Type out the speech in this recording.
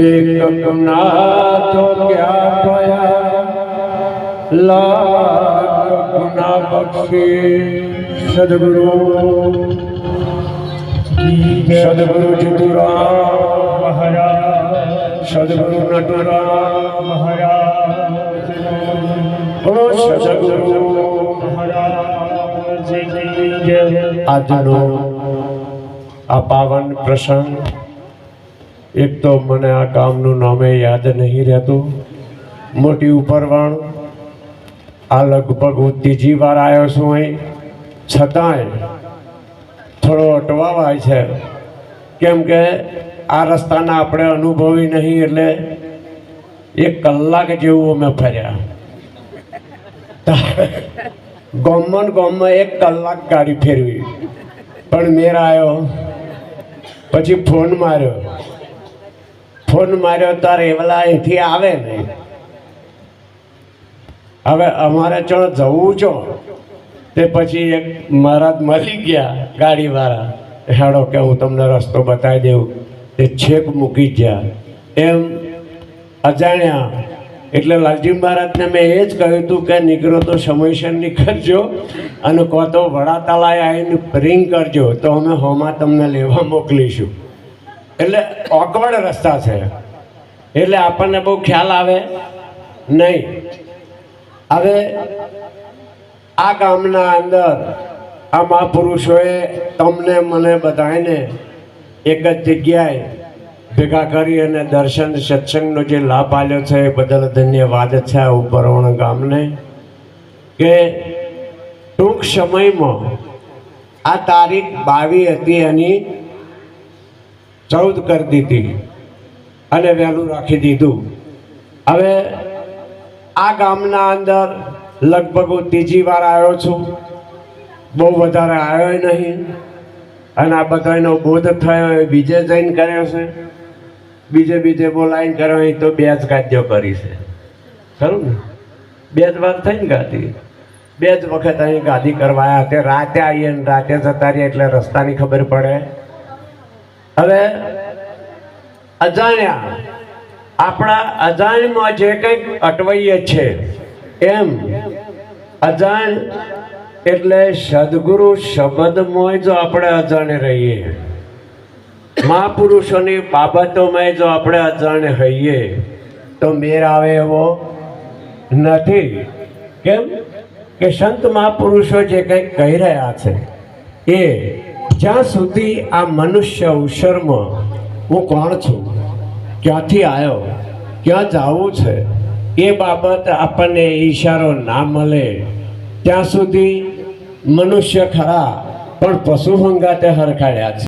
एक गुना तो क्या खोया, लाख गुना बख्शे सदगुरु। सदगुरु चतुराम महाराज, सदगुरु नटुराम महाराज, बोलो सदगुरु महाराज की जय। આજનો આ પાવન પ્રસંગ, એક તો મને આ ગામનું નામે યાદ નહીં રહેતું, મોટી ઉપરવાણ, આ લગભગ હું ત્રીજી વાર આવ્યો છું અહીં, છતાંય થોડો અટવાવાય છે, કેમ કે આ રસ્તાના આપણે અનુભવી નહીં, એટલે 1 કલાક જેવું અમે ફર્યા ગામમાં 1 કલાક ગાડી ફેરવી, પણ મેર આવ્યો। પછી ફોન માર્યો તારે એવલા અહીંથી આવે નહીં, હવે અમારે ચો જવું છો, તે પછી એક મહારાજ મળી ગયા ગાડીવાળા, હેડો કે હું તમને રસ્તો બતાવી દઉં, તે છેક મૂકી ગયા એમ અજાણ્યા। એટલે લાલજી મહારાજને મેં એ જ કહ્યું હતું કે નીકળો તો સમયસર નીકળજો, અને કહો તો વડાતાલાએ આવીને રિંગ કરજો, તો અમે હોમાં તમને લેવા મોકલીશું। એટલે ઓકવર્ડ રસ્તા છે, એટલે આપણને બહુ ખ્યાલ આવે નહીં। હવે આ ગામના અંદર આ મહાપુરુષોએ તમને મને બધાને એક જ જગ્યાએ ભેગા કરી અને દર્શન સત્સંગનો જે લાભ આપ્યો છે એ બદલ ધન્યવાદ છે આ ઉપરવણ ગામને, કે ટૂંક સમયમાં આ તારીખ 22 હતી એની 14 કરી દીધી અને વહેલું રાખી દીધું। હવે આ ગામના અંદર લગભગ હું ત્રીજી વાર આવ્યો છું, બહુ વધારે આવ્યો નહીં, અને આ બધાનો બોધ થયો એ બીજે જઈને કર્યો છે, બીજે બોલાવીને કર્યો એ તો 2 જ ગાદ્યો કરી છે, ખરું ને? 2 જ વાર થઈને ગાદી, 2 જ વખત અહીં ગાદી કરવાયા, તે રાતે આવીએ ને રાતે જતા રહીએ એટલે રસ્તાની ખબર પડે। હવે અજાણ્યા, આપણા અજાણમાં જે કંઈક અટવાઈએ છે, એમ અજાણ એટલે સદગુરુ શબ્દમાં જો આપણે અજાણે રહીએ, મહાપુરુષોની બાબતોમાં જો આપણે અજાણે રહીએ તો મેર આવે એવો નથી। કેમ કે સંત મહાપુરુષો જે કંઈક કહી રહ્યા છે એ જ્યાં સુધી આ મનુષ્ય અવસરમાં હું કોણ છું, ક્યાંથી આવ્યો, ક્યાં જવું છે, એ બાબત આપણને ઈશારો ના મળે ત્યાં સુધી મનુષ્ય ખરા પણ પશુ હંગાતે હરખાડ્યા છે।